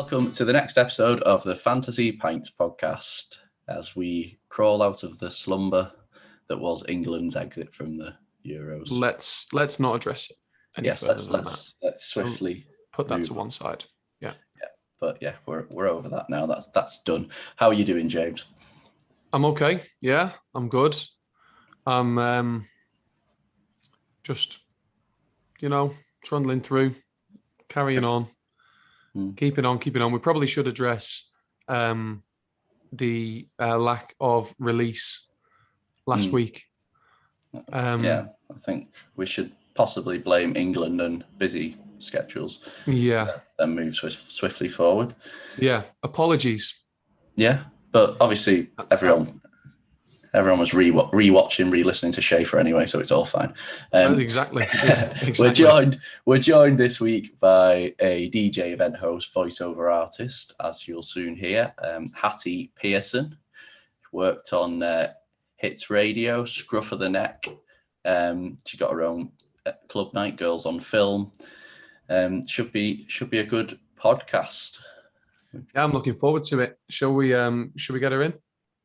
Welcome to the next episode of the Fantasy Pints Podcast as we crawl out of the slumber that was England's exit from the Euros. Let's not address it any further than that. Let's swiftly put that to one side. Yeah. But yeah, we're over that now. That's done. How are you doing, James? I'm okay. Yeah, I'm good. I'm just trundling through, carrying on. Keeping on. We probably should address the lack of release last week. I think we should possibly blame England and busy schedules. Yeah. Then move swiftly forward. Yeah. Apologies. Yeah, but obviously everyone was re-listening to Schaefer anyway, so it's all fine. Exactly. Yeah, exactly. We're joined this week by a DJ event host, voiceover artist, as you'll soon hear, Hattie Pearson. Worked on Hits Radio, Scruff of the Neck. She got her own club night, Girls on Film. Should be a good podcast. Yeah, I'm looking forward to it. Shall we get her in?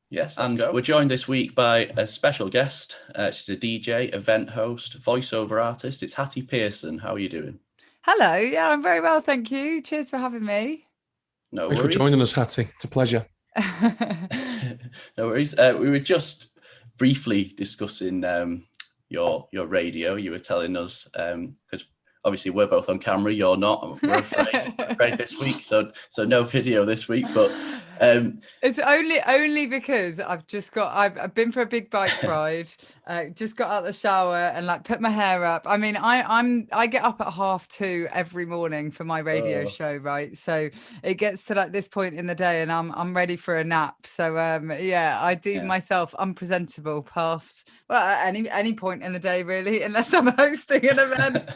Yes, let's go. We're joined this week by a special guest. She's a DJ, event host, voiceover artist. It's Hattie Pearson. How are you doing? Hello. Yeah, I'm very well, thank you. Cheers for having me. No Thanks worries. for joining us, Hattie. It's a pleasure. No worries. We were just briefly discussing your radio. You were telling us because obviously we're both on camera. You're not. We're afraid this week. So no video this week, but. It's only because I've been for a big bike ride, just got out of the shower and put my hair up. I mean, I get up at 2:30 every morning for my radio show, right? So it gets to this point in the day and I'm ready for a nap. So I deem myself unpresentable past at any point in the day really, unless I'm hosting an event.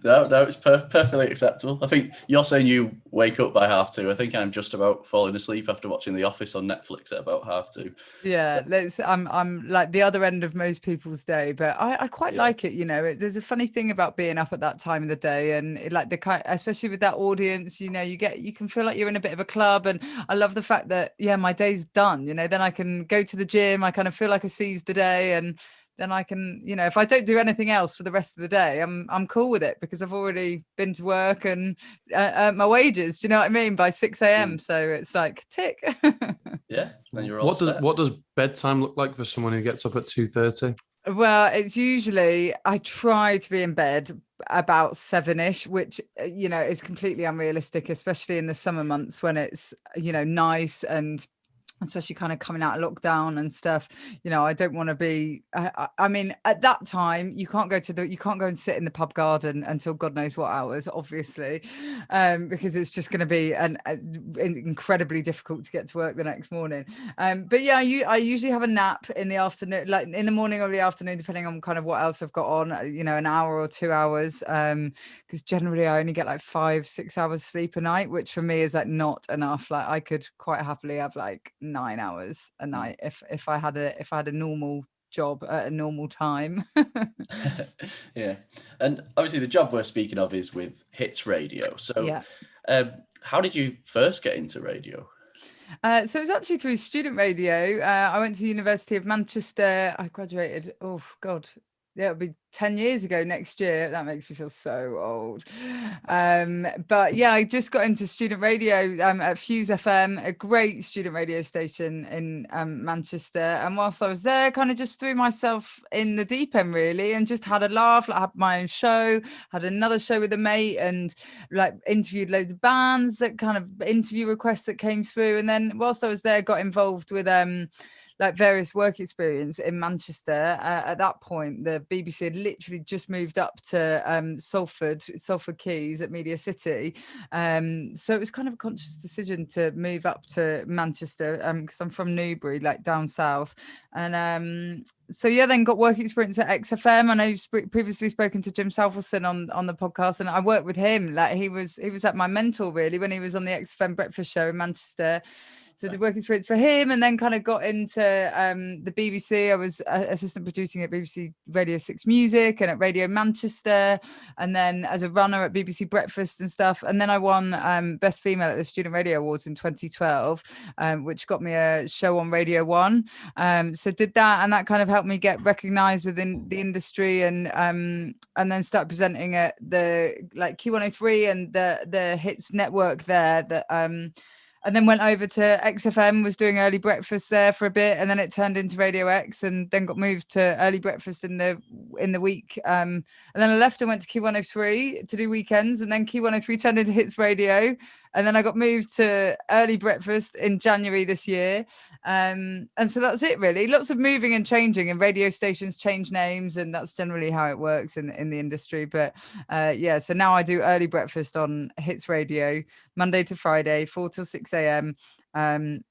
No, it's perfectly acceptable. I think you're saying you wake up by 2:30. I think I'm just about falling asleep after watching The Office on Netflix at about 2:30. Yeah, I'm like the other end of most people's day, but I quite like it. There's a funny thing about being up at that time of the day, and especially with that audience, you can feel like you're in a bit of a club, and I love the fact that my day's done. Then I can go to the gym. I kind of feel like I seized the day, and then I can, if I don't do anything else for the rest of the day, I'm cool with it because I've already been to work and earned my wages. Do you know what I mean? By 6 a.m. So it's like tick. Yeah. Then you're all What does bedtime look like for someone who gets up at 2:30? Well, it's usually I try to be in bed about 7ish, which is completely unrealistic, especially in the summer months when it's nice and especially kind of coming out of lockdown and stuff. I don't want to be I mean at that time you can't go and sit in the pub garden until God knows what hours, obviously, because it's just going to be incredibly difficult to get to work the next morning. But yeah, I usually have a nap in the afternoon, like in the morning or the afternoon, depending on kind of what else I've got on, an hour or 2 hours, because generally I only get 5-6 hours sleep a night, which for me is not enough. I could quite happily have 9 hours a night if I had a normal job at a normal time. Yeah, and obviously the job we're speaking of is with Hits Radio. So how did you first get into radio? So it's actually through student radio. I went to the University of Manchester. I graduated, it'll be 10 years ago next year. That makes me feel so old. But yeah, I just got into student radio at Fuse FM, a great student radio station in Manchester. And whilst I was there, kind of just threw myself in the deep end really, and just had a laugh. I had my own show, had another show with a mate, and interviewed loads of bands, that kind of interview requests that came through. And then whilst I was there, got involved with various work experience in Manchester. At that point, the BBC had literally just moved up to Salford Quays at Media City. So it was kind of a conscious decision to move up to Manchester because I'm from Newbury, down south. And so yeah, then got work experience at XFM. I know you've previously spoken to Jim Salverson on the podcast, and I worked with him. Like he was like my mentor really when he was on the XFM breakfast show in Manchester. So did work experience for him, and then kind of got into the BBC. I was assistant producing at BBC Radio 6 Music and at Radio Manchester, and then as a runner at BBC Breakfast and stuff. And then I won Best Female at the Student Radio Awards in 2012, which got me a show on Radio 1. So did that, and that kind of helped me get recognised within the industry, and then start presenting at the like Q103 and the Hits Network there. That and then went over to XFM, was doing early breakfast there for a bit, and then it turned into Radio X, and then got moved to early breakfast in the week. And then I left and went to Q103 to do weekends, and then Q103 turned into Hits Radio. And then I got moved to early breakfast in January this year. And so that's it, really. Lots of moving and changing, and radio stations change names, and that's generally how it works in the industry. But yeah, so now I do early breakfast on Hits Radio, Monday to Friday, 4 till 6 a.m.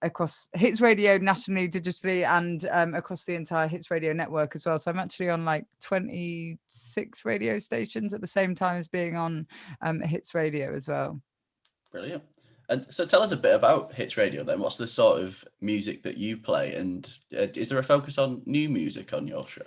Across Hits Radio nationally, digitally, and across the entire Hits Radio network as well. So I'm actually on like 26 radio stations at the same time as being on Hits Radio as well. Brilliant. And so tell us a bit about Hits Radio then. What's the sort of music that you play, and is there a focus on new music on your show?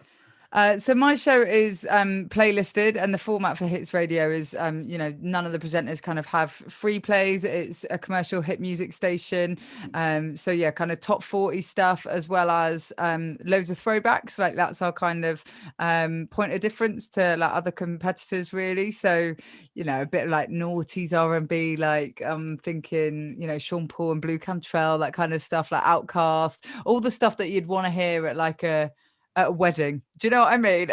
So my show is playlisted, and the format for Hits Radio is, none of the presenters kind of have free plays. It's a commercial hit music station. So yeah, kind of top 40 stuff, as well as loads of throwbacks. Like that's our kind of point of difference to like other competitors, really. So, a bit like noughties R&B, like I'm thinking, Sean Paul and Blue Cantrell, that kind of stuff, like Outkast, all the stuff that you'd want to hear at like a wedding. Do you know what I mean?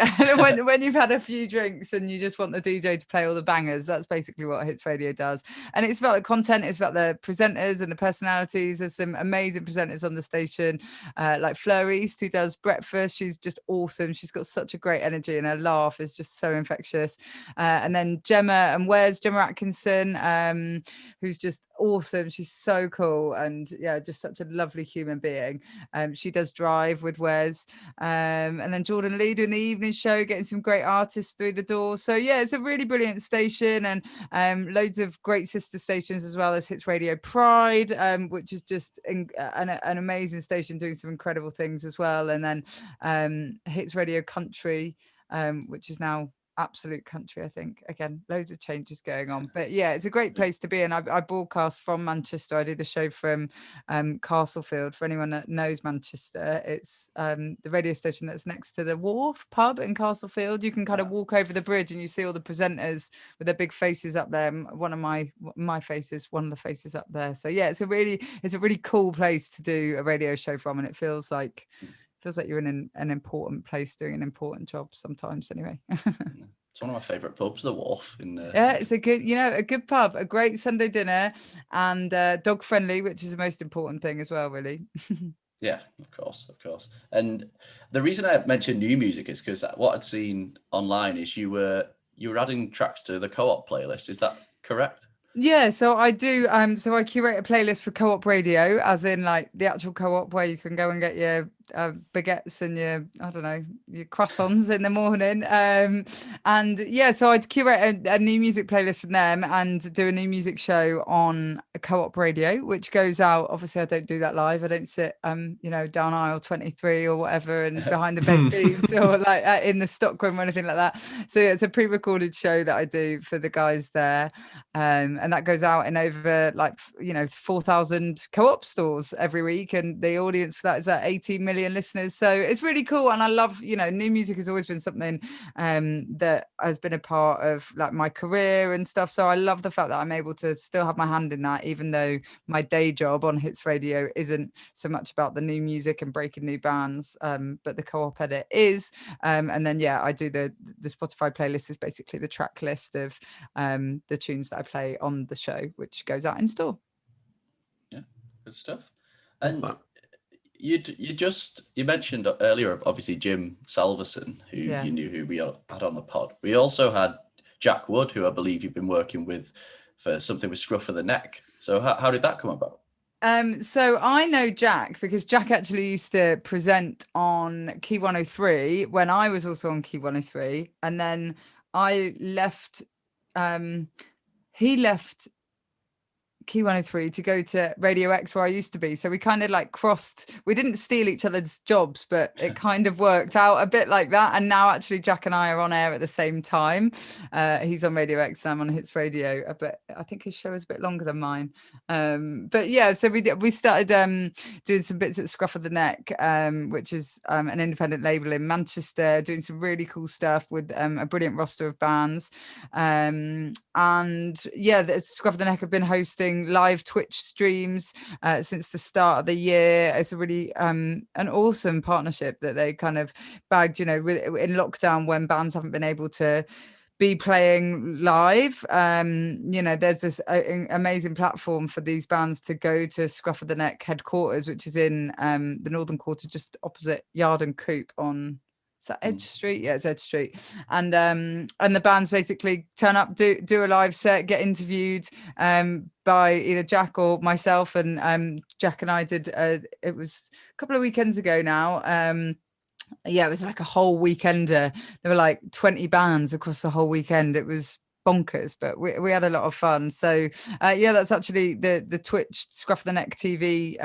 when you've had a few drinks and you just want the DJ to play all the bangers, that's basically what Hits Radio does. And it's about the content, it's about the presenters and the personalities. There's some amazing presenters on the station, like Fleur East, who does breakfast. She's just awesome. She's got such a great energy, and her laugh is just so infectious. And then Gemma Atkinson, who's just awesome. She's so cool, and yeah, just such a lovely human being. She does Drive with Wes, and then Jordan Lee doing the evening show, getting some great artists through the door. So yeah, it's a really brilliant station, and loads of great sister stations, as well as Hits Radio Pride, which is just an amazing station doing some incredible things as well. And then Hits Radio Country, which is now Absolute Country, I think. Again, loads of changes going on, but yeah, it's a great place to be. And I broadcast from Manchester. I do the show from Castlefield. For anyone that knows Manchester, it's the radio station that's next to the Wharf pub in Castlefield. You can kind of walk over the bridge and you see all the presenters with their big faces up there. One of my faces, one of the faces up there. So yeah, it's a really cool place to do a radio show from, and it feels like you're in an important place doing an important job sometimes, anyway. It's one of my favourite pubs, the Wharf. Yeah, it's a good pub, a great Sunday dinner, and dog friendly, which is the most important thing as well, really. Yeah, of course. And the reason I mentioned new music is because what I'd seen online is you were adding tracks to the Co-op playlist. Is that correct? Yeah, so I do. So I curate a playlist for Co-op Radio, as in like the actual Co-op where you can go and get your baguettes and your croissants in the morning. And yeah, so I'd curate a new music playlist from them and do a new music show on Co-op Radio, which goes out. Obviously, I don't do that live. I don't sit, down aisle 23 or whatever and behind the baked beans or like in the stockroom or anything like that. So yeah, it's a pre-recorded show that I do for the guys there. And that goes out in over 4,000 Co-op stores every week. And the audience for that is at 18 million listeners. So it's really cool. And I love, new music has always been something that has been a part of like my career and stuff. So I love the fact that I'm able to still have my hand in that, even though my day job on Hits Radio isn't so much about the new music and breaking new bands, but the Co-op edit is. And then, yeah, I do the Spotify playlist is basically the track list of the tunes that I play on the show, which goes out in store. Yeah, good stuff. And you mentioned earlier, obviously, Jim Salverson, who you knew, who we had on the pod. We also had Jack Wood, who I believe you've been working with for something with Scruff of the Neck. So how did that come about? So I know Jack because Jack actually used to present on Key 103 when I was also on Key 103, and then I left. He left Key 103 to go to Radio X where I used to be. So we kind of like crossed, we didn't steal each other's jobs, but it kind of worked out a bit like that. And now actually Jack and I are on air at the same time. He's on Radio X and I'm on Hits Radio, but I think his show is a bit longer than mine. But yeah, so we started doing some bits at Scruff of the Neck, which is an independent label in Manchester, doing some really cool stuff with a brilliant roster of bands. And yeah, the Scruff of the Neck have been hosting live Twitch streams since the start of the year. It's a really an awesome partnership that they kind of bagged, you know, in lockdown when bands haven't been able to be playing live. You know, there's this amazing platform for these bands to go to Scruff of the Neck headquarters, which is in the Northern Quarter, just opposite Yard and Coop on Edge Street. Yeah, it's Edge Street. And the bands basically turn up, do a live set, get interviewed by either Jack or myself. And Jack and I did it was a couple of weekends ago now. Yeah, it was like a whole weekender. There were like 20 bands across the whole weekend. It was bonkers, but we had a lot of fun. So yeah, that's actually the Twitch Scruff of the Neck TV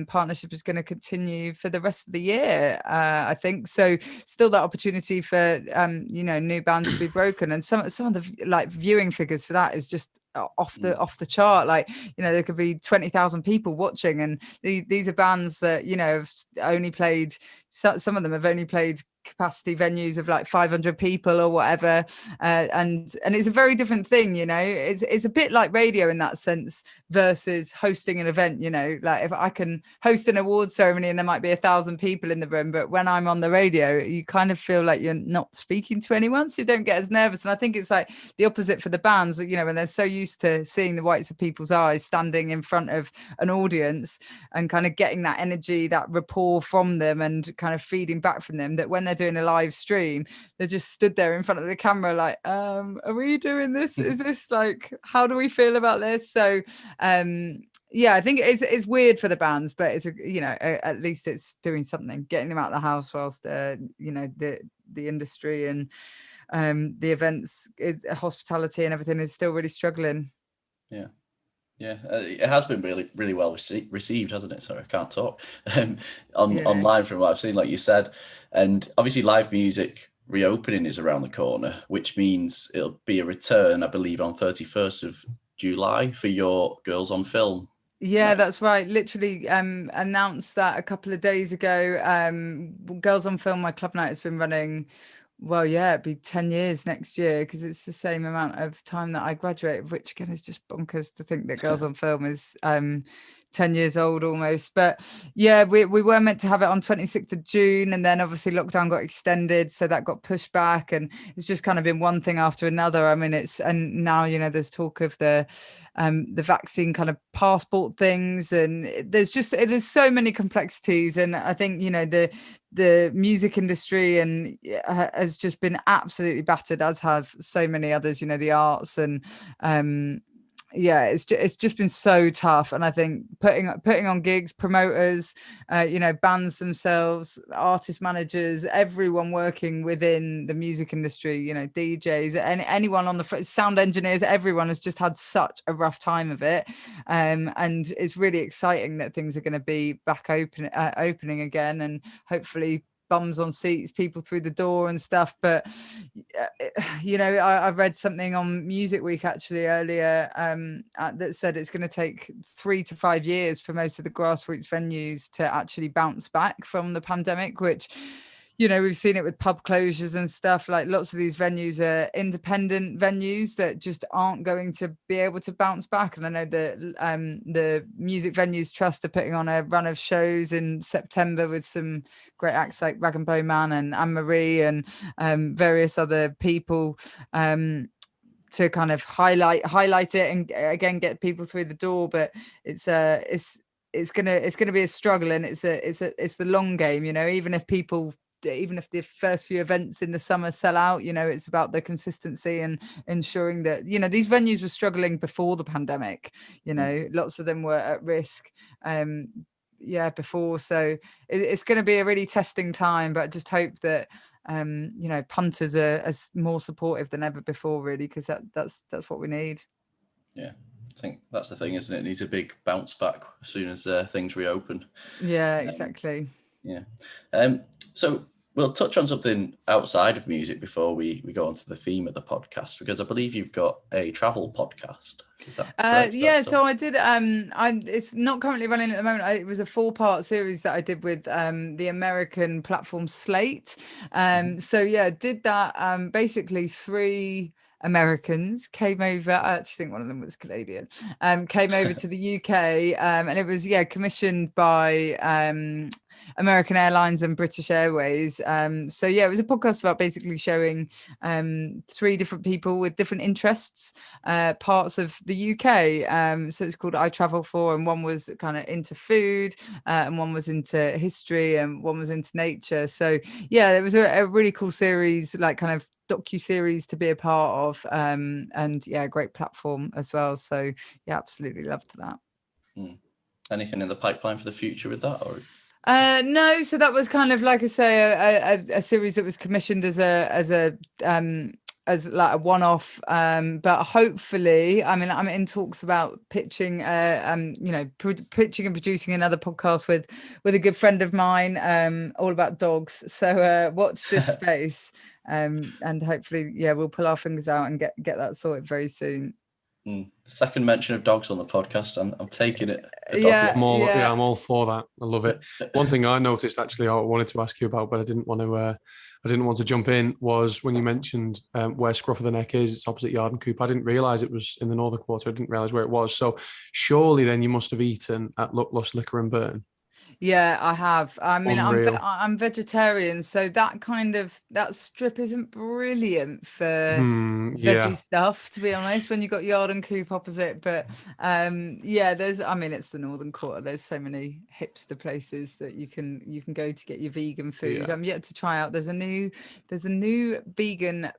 partnership is going to continue for the rest of the year, I think. So still that opportunity for you know, new bands to be broken, and some of the like viewing figures for that is just off the chart. Like, you know, there could be 20,000 people watching, and these are bands that, you know, have only played, some of them have only played capacity venues of like 500 people or whatever, and it's a very different thing, you know. It's a bit like radio in that sense versus hosting an event, you know. Like if I can host an awards ceremony and there might be 1,000 people in the room, but when I'm on the radio you kind of feel like you're not speaking to anyone, so you don't get as nervous. And I think it's like the opposite for the bands, you know, when they're so used to seeing the whites of people's eyes, standing in front of an audience and kind of getting that energy, that rapport from them and kind of feeding back from them, that when they're doing a live stream they just stood there in front of the camera like, are we doing this? Is this like, how do we feel about this? So yeah, I think it's weird for the bands, but it's you know, at least it's doing something, getting them out of the house whilst you know, the industry and the events, hospitality and everything is still really struggling. Yeah, it has been really well received, hasn't it? Sorry, I can't talk. Online from what I've seen, like you said, and obviously live music reopening is around the corner, which means it'll be a return, I believe, on 31st of July for your Girls on Film. Yeah, that's right. Literally announced that a couple of days ago. Girls on Film, my club night, has been running. Well, yeah, it'd be 10 years next year because it's the same amount of time that I graduated, which again is just bonkers to think that Girls on Film is 10 years old almost. But yeah, we were meant to have it on 26th of June, and then obviously lockdown got extended, so that got pushed back, and it's just kind of been one thing after another. I mean, and now, you know, there's talk of the vaccine kind of passport things, and there's so many complexities. And I think, you know, the music industry and has just been absolutely battered, as have so many others, you know, the arts. And yeah, it's just been so tough. And I think putting on gigs, promoters, you know, bands themselves, artist managers, everyone working within the music industry, you know, DJs, and anyone on the sound engineers, everyone has just had such a rough time of it. And it's really exciting that things are going to be back opening again, and hopefully bums on seats, people through the door and stuff. But you know, I read something on Music Week actually earlier that said it's going to take 3 to 5 years for most of the grassroots venues to actually bounce back from the pandemic, which, you know, we've seen it with pub closures and stuff. Like lots of these venues are independent venues that just aren't going to be able to bounce back. And I know that the Music Venues Trust are putting on a run of shows in September with some great acts like Rag and Bone Man and Anne-Marie and various other people to kind of highlight it and again get people through the door. But it's gonna be a struggle, and it's the long game, you know. Even if people even if the first few events in the summer sell out, it's about the consistency and ensuring that, these venues were struggling before the pandemic, lots of them were at risk before. So it's going to be a really testing time, but I just hope that punters are as more supportive than ever before, really, because that's what we need. Yeah, I think that's the thing, isn't it? It needs a big bounce back as soon as things reopen. Yeah, exactly. So we'll touch on something outside of music before we go on to the theme of the podcast, because I believe you've got a travel podcast. Is that correct? So I did. It's not currently running at the moment. It was a 4-part series that I did with the American platform Slate. Did that. Basically, 3 Americans came over. I actually think one of them was Canadian. Came over to the UK, and it was commissioned by American Airlines and British Airways. It was a podcast about basically showing 3 different people with different interests, parts of the UK. So it's called I Travel For, and one was kind of into food, and one was into history, and one was into nature. So it was a really cool series, like kind of docu-series to be a part of, a great platform as well. So absolutely loved that. Anything in the pipeline for the future with that, or? No, so that was kind of, like I say, a series that was commissioned as like a one-off, but hopefully, I'm in talks about pitching pitching and producing another podcast with a good friend of mine, all about dogs. So watch this space, and hopefully we'll pull our fingers out and get that sorted very soon. Second mention of dogs on the podcast. I'm taking it. I'm all for that. I love it. One thing I noticed, actually, I wanted to ask you about, but I didn't want to jump in, was when you mentioned where Scruff of the Neck is. It's opposite Yard and Coop. I didn't realise it was in the Northern Quarter. I didn't realise where it was. So surely then you must have eaten at Luck, Lust, Liquor and Burn. Yeah, I have. I mean, Unreal. I'm vegetarian, so that strip isn't brilliant for veggie stuff, to be honest, when you've got Yard and Coop opposite. But it's the Northern Quarter. There's so many hipster places that you can go to get your vegan food. I'm yet to try out. There's a new vegan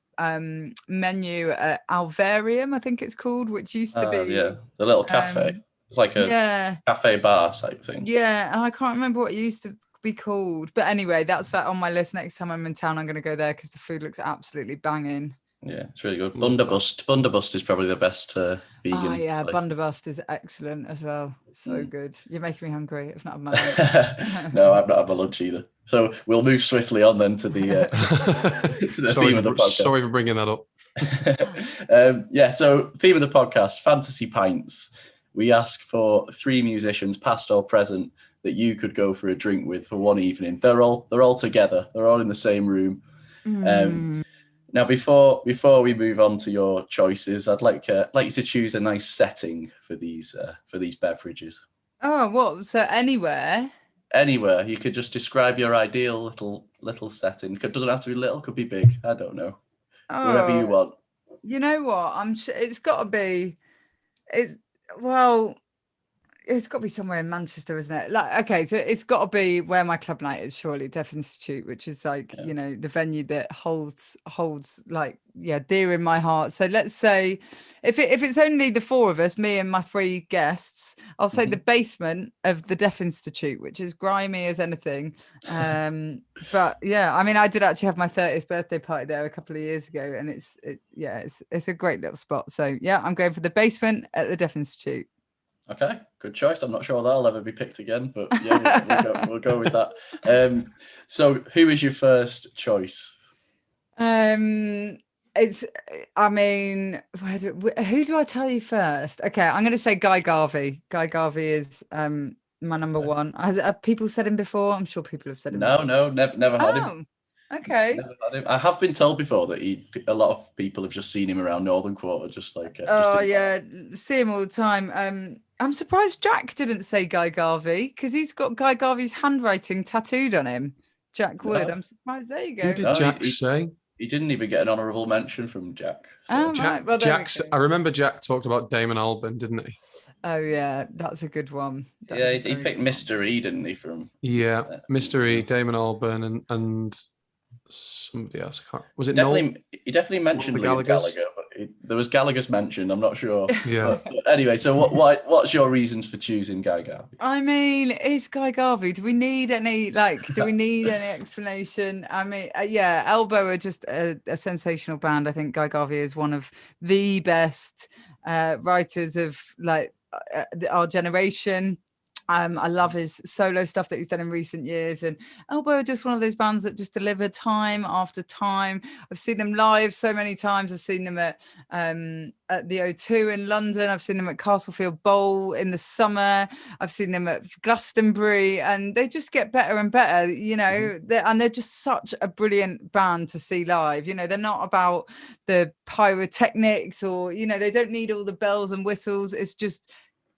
menu at Alvarium, I think it's called, which used to be the little cafe. It's like a cafe bar type thing. Yeah, and I can't remember what it used to be called. But anyway, that's on my list. Next time I'm in town, I'm going to go there because the food looks absolutely banging. Yeah, it's really good. Bunderbust is probably the best vegan. Oh, yeah, place. Bunderbust is excellent as well. So good. You're making me hungry. If not, had my lunch. No, I've not had my lunch either. So we'll move swiftly on then to the theme of the podcast. Sorry for bringing that up. So theme of the podcast, Fantasy Pints. We ask for 3 musicians, past or present, that you could go for a drink with for one evening. They're all together. They're all in the same room. Now, before we move on to your choices, I'd like you to choose a nice setting for these beverages. Oh, what? So anywhere? Anywhere. You could just describe your ideal little setting. It doesn't have to be little. Could be big. I don't know. Whatever you want. You know what? It's got to be. It's got to be somewhere in Manchester, isn't it? So it's got to be where my club night is, surely, Deaf Institute, which is the venue that holds dear in my heart. So let's say if it's only the 4 of us, me and my 3 guests, I'll say the basement of the Deaf Institute, which is grimy as anything. But I did actually have my 30th birthday party there a couple of years ago, and it's a great little spot. So I'm going for the basement at the Deaf Institute. Okay, good choice. I'm not sure that'll ever be picked again, but we'll go with that. So who is your first choice? Who do I tell you first? Okay, I'm going to say Guy Garvey. Guy Garvey is my number one. Have people said him before? I'm sure people have said him before. No, never had him. Okay. Never had him. I have been told before that a lot of people have just seen him around Northern Quarter, just like. See him all the time. I'm surprised Jack didn't say Guy Garvey, because he's got Guy Garvey's handwriting tattooed on him. Jack Wood. I'm surprised. There you go. Who did Jack say? He didn't even get an honourable mention from Jack. So. Right. Well, I remember Jack talked about Damon Albarn, didn't he? Oh yeah, that's a good one. He picked Mr. E, didn't he? From Mr. E, Damon Albarn, and somebody else. Was it He definitely mentioned Liam Gallagher, but there was Gallagher's mentioned. I'm not sure. Yeah. But anyway, so what's your reasons for choosing Guy Garvey? I mean, it's Guy Garvey. Do we need any explanation? I mean, yeah, Elbow are just a sensational band. I think Guy Garvey is one of the best writers of our generation. I love his solo stuff that he's done in recent years, and Elbow are just one of those bands that just deliver time after time. I've seen them live so many times. I've seen them at the O2 in London. I've seen them at Castlefield Bowl in the summer. I've seen them at Glastonbury, and they just get better and better, you know. They're just such a brilliant band to see live. You know, they're not about the pyrotechnics or, you know, they don't need all the bells and whistles. It's just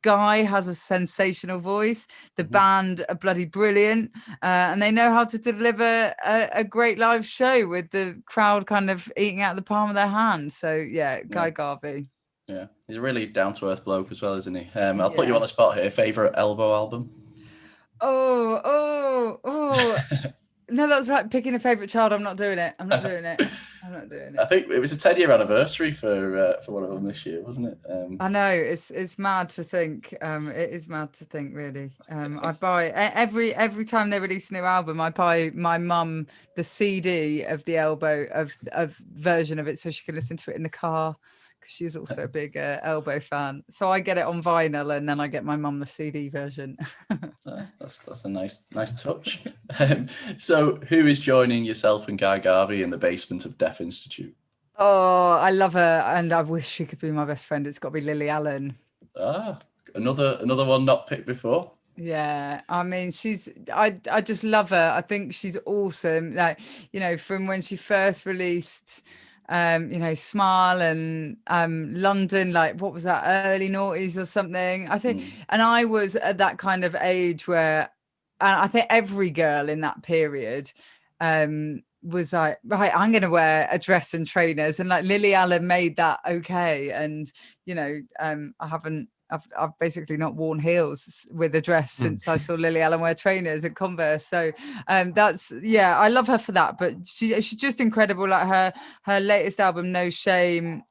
Guy has a sensational voice. The band are bloody brilliant, and they know how to deliver a great live show with the crowd kind of eating out the palm of their hand. So yeah, Guy Garvey. Yeah, he's a really down-to-earth bloke as well, isn't he? I'll put you on the spot here. Favorite Elbow album? Oh. No, that's like picking a favorite child. I'm not doing it. I think it was a 10-year anniversary for one of them this year, wasn't it? I know, it's mad to think. It is mad to think, really. I buy every time they release a new album, I buy my mum the CD of the Elbow of version of it so she can listen to it in the car, because she's also a big Elbow fan. So I get it on vinyl, and then I get my mum the CD version. That's a nice touch. So who is joining yourself and Guy Garvey in the basement of Deaf Institute? Oh, I love her, and I wish she could be my best friend. It's got to be Lily Allen. Another one not picked before. Yeah, I mean, I just love her. I think she's awesome. Like, you know, from when she first released you know, Smile and London, like, what was that, early noughties or something, I think. And I was at that kind of age where, and I think every girl in that period was like, right, I'm going to wear a dress and trainers, and like Lily Allen made that okay. And, you know, I've basically not worn heels with a dress since I saw Lily Allen wear trainers at Converse. So that's, yeah, I love her for that. But she's just incredible. Like her latest album, No Shame,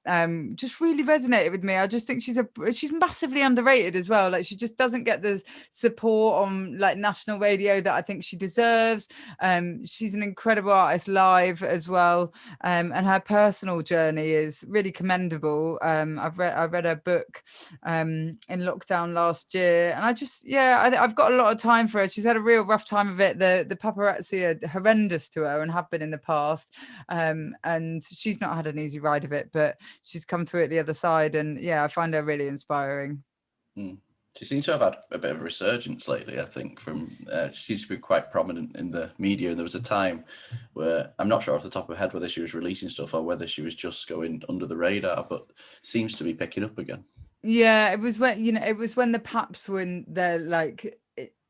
just really resonated with me. I just think she's massively underrated as well. Like, she just doesn't get the support on like national radio that I think she deserves. She's an incredible artist live as well. And her personal journey is really commendable. I read her book in lockdown last year, and I've got a lot of time for her. She's had a real rough time of it. The paparazzi are horrendous to her and have been in the past, and she's not had an easy ride of it, but she's come through it the other side, and yeah, I find her really inspiring. She seems to have had a bit of a resurgence lately, I think. She seems to be quite prominent in the media, and there was a time where, I'm not sure off the top of my head whether she was releasing stuff or whether she was just going under the radar, but seems to be picking up again. Yeah, it was when the Paps were in their, like,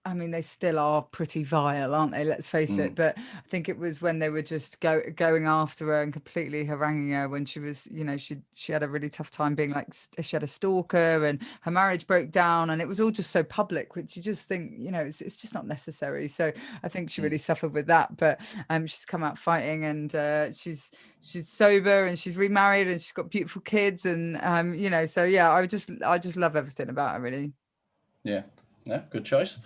I mean, they still are pretty vile, aren't they? Let's face it. But I think it was when they were just going after her and completely haranguing her when she was, you know, she had a really tough time being like, she had a stalker and her marriage broke down, and it was all just so public, which you just think, you know, it's just not necessary. So I think she really suffered with that. But she's come out fighting, and she's sober, and she's remarried, and she's got beautiful kids, and you know, so yeah, I just love everything about her, really. Yeah, good choice.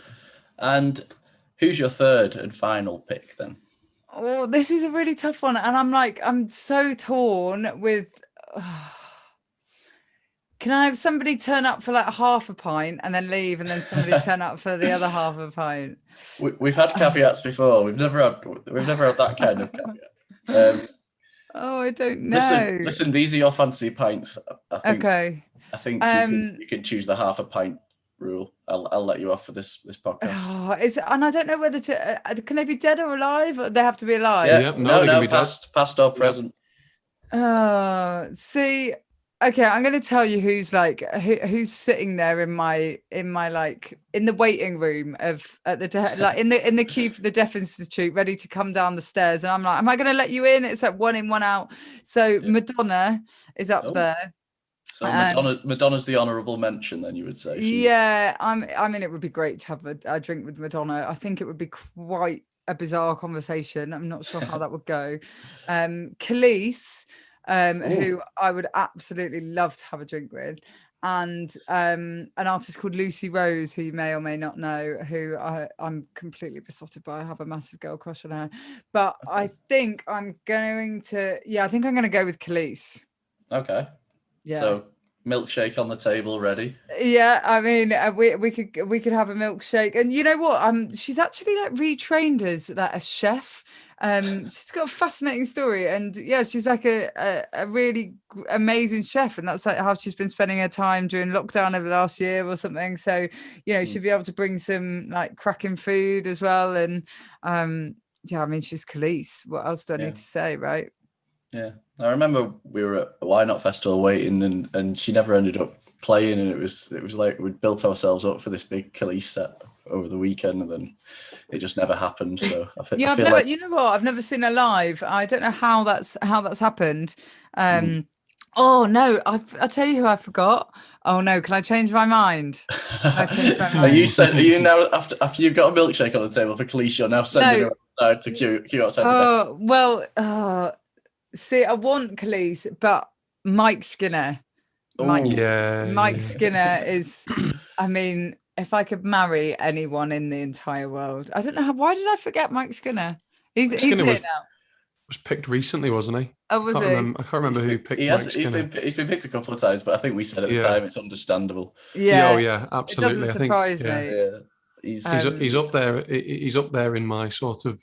And who's your third and final pick then? Oh, this is a really tough one, and I'm so torn with. Can I have somebody turn up for like half a pint and then leave, and then somebody turn up for the other half a pint? We've had caveats before. We've never had that kind of caveat. I don't know. Listen. These are your fancy pints. Okay. I think you can choose the half a pint rule. I'll let you off for this podcast. And I don't know whether to. Can they be dead or alive? Or they have to be alive. Yeah. No. Can be past or present. See. Okay, I'm going to tell you who's sitting there in the waiting room in the queue for the Deaf Institute, ready to come down the stairs, and I'm like, am I going to let you in? It's like 1 in, 1 out. So Madonna is up there. So Madonna's the honourable mention, then, you would say. Yeah, I mean, it would be great to have a drink with Madonna. I think it would be quite a bizarre conversation. I'm not sure how that would go. Khalees, who I would absolutely love to have a drink with, and an artist called Lucy Rose, who you may or may not know, who I'm completely besotted by. I have a massive girl crush on her. But I think I'm going to go with Khalees. Okay. Yeah. So milkshake on the table ready. Yeah, I mean, we could have a milkshake, and you know what? She's actually like retrained as like a chef. She's got a fascinating story, and yeah, she's like a really amazing chef, and that's like how she's been spending her time during lockdown over the last year or something. So, you know, she'll be able to bring some like cracking food as well, and yeah, I mean, she's Khalees. What else do I need to say, right? Yeah, I remember we were at a Why Not Festival waiting, and she never ended up playing, and it was like we'd built ourselves up for this big Khalees set over the weekend, and then it just never happened. So I feel like, you know what? I've never seen her live. I don't know how that's happened. Oh no, I'll tell you who I forgot. Oh no, can I change my mind? Are you now after you've got a milkshake on the table for Khalees, you're now sending her outside to queue outside the well, see, I want Khalees, but Mike Skinner. Mike Skinner is, I mean, if I could marry anyone in the entire world, I don't know why did I forget Mike Skinner? He's here now. Was picked recently, wasn't he? Oh, was he? I can't remember who picked Mike Skinner. He's been picked a couple of times, but I think we said at the time it's understandable. Yeah. Oh yeah, absolutely. It doesn't surprise me. Yeah. He's up there. He's up there in my sort of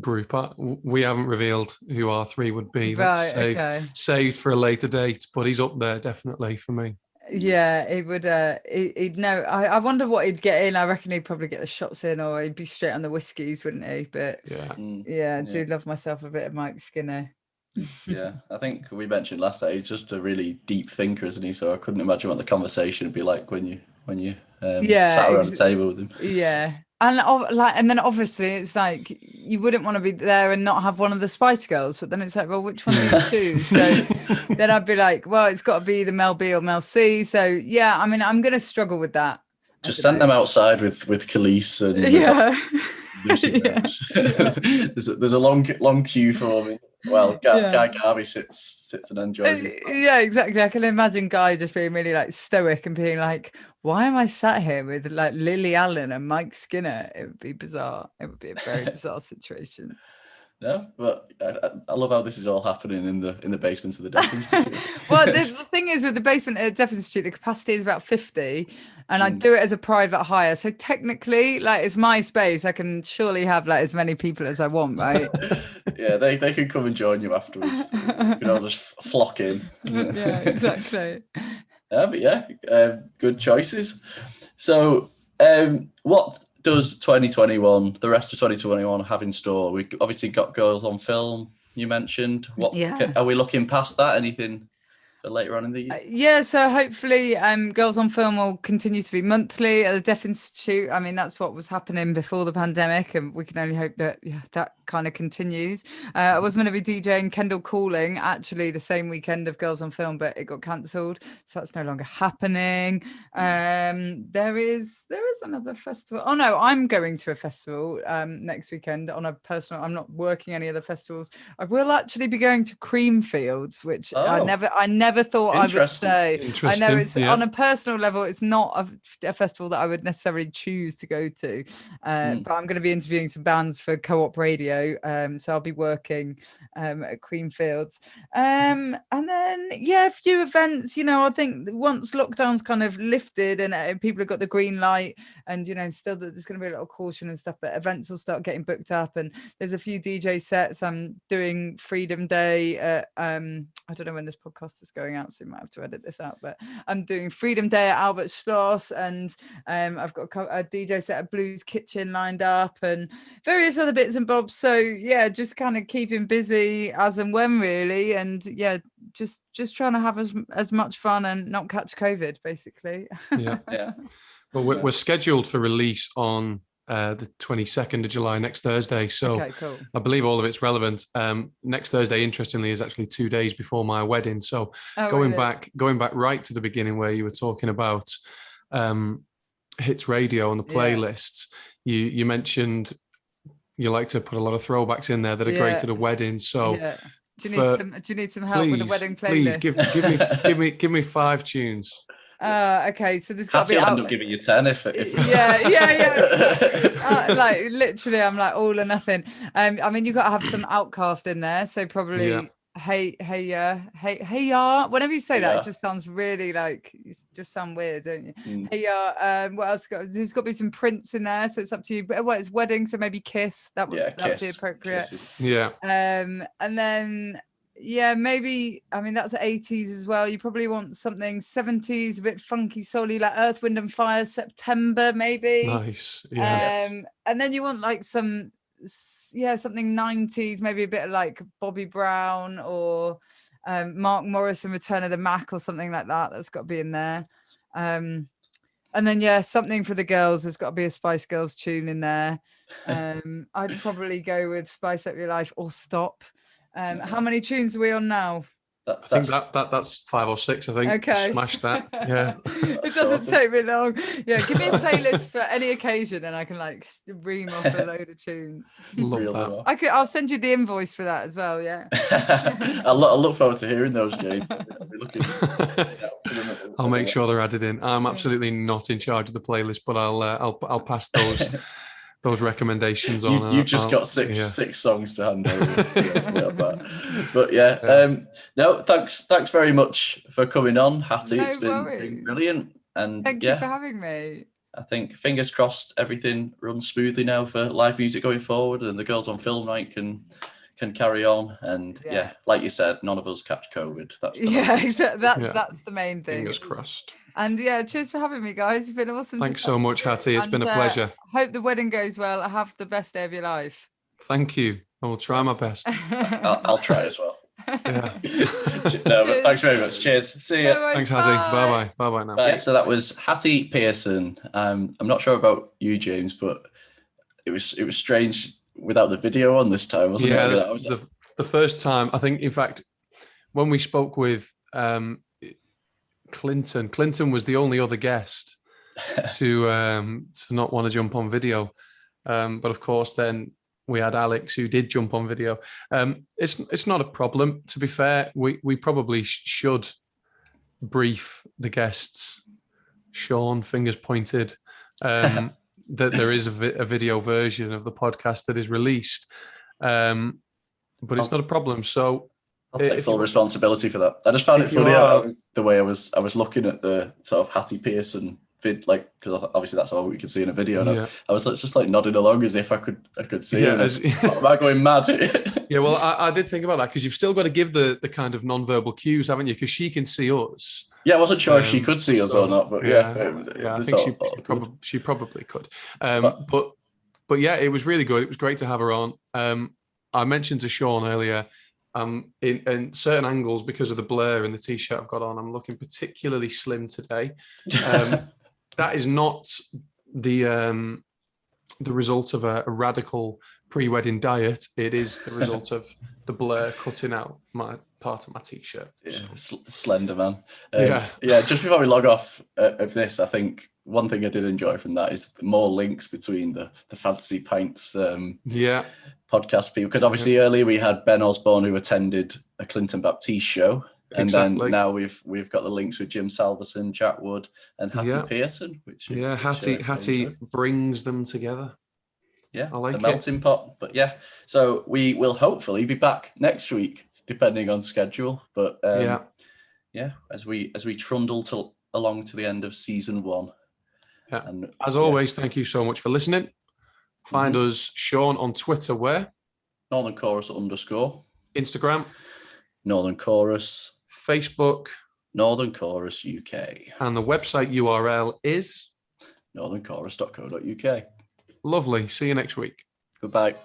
group. We haven't revealed who our three would be. That's saved for a later date, but he's up there definitely for me. Yeah, he would. He'd know. I wonder what he'd get in. I reckon he'd probably get the shots in, or he'd be straight on the whiskies, wouldn't he? But I do love myself a bit of Mike Skinner. Yeah, I think we mentioned last time he's just a really deep thinker, isn't he? So I couldn't imagine what the conversation would be like when you sat around the table with him. Yeah. And then obviously it's like you wouldn't want to be there and not have one of the Spice Girls, but then it's like, well, which one do you choose? So then I'd be like, well, it's got to be the Mel B or Mel C. So yeah, I mean, I'm going to struggle with that. Just send them outside with Khalees and there's a long queue for me. Well, Guy Garvey sits and enjoys it. Yeah, exactly. I can imagine Guy just being really like stoic and being like, why am I sat here with like Lily Allen and Mike Skinner? It would be bizarre. It would be a very bizarre situation. No, but I love how this is all happening in the basement of the Deaf Institute. Well, the thing is with the basement at Deaf Institute, the capacity is about 50, and I do it as a private hire. So technically, like, it's my space. I can surely have like as many people as I want, right? Yeah, they can come and join you afterwards. You can all just flock in. Yeah, exactly. But good choices. So, what does 2021, the rest of 2021, have in store? We obviously got Girls on Film, you mentioned. Are we looking past that? Anything for later on in the year? So hopefully Girls on Film will continue to be monthly at the Deaf Institute. I mean, that's what was happening before the pandemic, and we can only hope that that kind of continues. I was going to be DJing Kendall Calling actually the same weekend of Girls on Film, but it got cancelled, so that's no longer happening. There is another festival. Oh no, I'm going to a festival next weekend on a personal. I'm not working any other festivals. I will actually be going to Creamfields, which I never thought I would say. I know it's on a personal level, it's not a festival that I would necessarily choose to go to, but I'm going to be interviewing some bands for Co-op Radio. So I'll be working at Creamfields, and then a few events. You know, I think once lockdown's kind of lifted and people have got the green light, and you know, still that there's going to be a little caution and stuff, but events will start getting booked up, and there's a few DJ sets. I'm doing Freedom Day. I don't know when this podcast is going out, so you might have to edit this out, but I'm doing Freedom Day at Albert Schloss, and I've got a DJ set at Blues Kitchen lined up, and various other bits and bobs. So yeah, just kind of keeping busy as and when, really, and just trying to have as much fun and not catch COVID, basically. Yeah. Well, we're scheduled for release on the 22nd of July, next Thursday. So okay, cool. I believe all of it's relevant. Next Thursday, interestingly, is actually 2 days before my wedding. So going back right to the beginning where you were talking about hits radio and the playlists, you mentioned you like to put a lot of throwbacks in there that are great at a wedding. So do you need some help with the wedding playlist? Please give me 5 tunes. Okay, so there's got to be. I'll end up giving you 10 if yeah. Like literally, I'm like all or nothing. I mean, you got to have some Outcast in there, so probably hey ya. Whenever you say that, it just sounds really like you just sound weird, don't you? Hey ya. What else? There's got to be some Prince in there, so it's up to you. But it's wedding, so maybe Kiss. That would be appropriate. Yeah. And then. Yeah, maybe. I mean, that's 80s as well. You probably want something 70s, a bit funky, soul-y, like Earth, Wind and Fire, September, maybe. Nice. Yeah. And then you want like something 90s, maybe a bit of like Bobby Brown or Mark Morrison, Return of the Mac or something like that. That's got to be in there. And then something for the girls. There's got to be a Spice Girls tune in there. I'd probably go with Spice Up Your Life or Stop. How many tunes are we on now? I think that's 5 or 6. I think. Okay. Smash that. Yeah. It doesn't take me long. Yeah, give me a playlist for any occasion, and I can like ream off a load of tunes. Love that. I'll send you the invoice for that as well. Yeah. I'll look forward to hearing those, James. I'll make sure they're added in. I'm absolutely not in charge of the playlist, but I'll pass those recommendations on. You've just got six songs to hand over. But no, thanks very much for coming on, Hattie. It's been brilliant. And thank you for having me. I think fingers crossed everything runs smoothly now for live music going forward, and the Girls on Film Night can carry on. And like you said, none of us catch COVID. That's exactly. That's the main thing. Fingers crossed. And cheers for having me, guys. It's been awesome. Thanks so much, Hattie. It's been a pleasure. Hope the wedding goes well. Have the best day of your life. Thank you. I will try my best. I'll try as well. Yeah. But thanks very much. Cheers. See you. Thanks, Hattie. Bye now. Yeah, so that was Hattie Pearson. I'm not sure about you, James, but it was strange without the video on this time, wasn't it? Yeah, the first time. I think, in fact, when we spoke with Clinton was the only other guest to not want to jump on video, but of course then we had Alex, who did jump on video. It's not a problem, to be fair. We probably should brief the guests, Sean, fingers pointed, that there is a video version of the podcast that is released, but it's not a problem. So I'll take full responsibility for that. I just found it funny the way I was looking at the sort of Hattie Pearson vid, like, because obviously that's all we could see in a video. And I was just like nodding along as if I could see it. Am I going mad? Yeah, well, I did think about that, because you've still got to give the kind of non-verbal cues, haven't you? Because she can see us. Yeah, I wasn't sure if she could see us or not, but I think she probably could. But yeah, it was really good. It was great to have her on. I mentioned to Sean earlier, in certain angles, because of the blur in the t-shirt I've got on, I'm looking particularly slim today. That is not the result of a radical pre-wedding diet. It is the result of the blur cutting out my part of my t-shirt. Yeah, slender man. Just before we log off of this, I think one thing I did enjoy from that is more links between the Fantasy Pints podcast people, because obviously earlier we had Ben Osborne, who attended a Clinton Baptiste show, and then now we've got the links with Jim Salverson, Jack Wood, and Hattie Pearson, Hattie brings them together. Yeah, I like the melting pot. But so we will hopefully be back next week, depending on schedule. But as we trundle along to the end of season 1. Yeah. And as always, thank you so much for listening. Find us, Sean, on Twitter, where? Northern Chorus _ Instagram, Northern Chorus. Facebook, Northern Chorus UK. And the website URL is northernchorus.co.uk. Lovely. See you next week. Goodbye.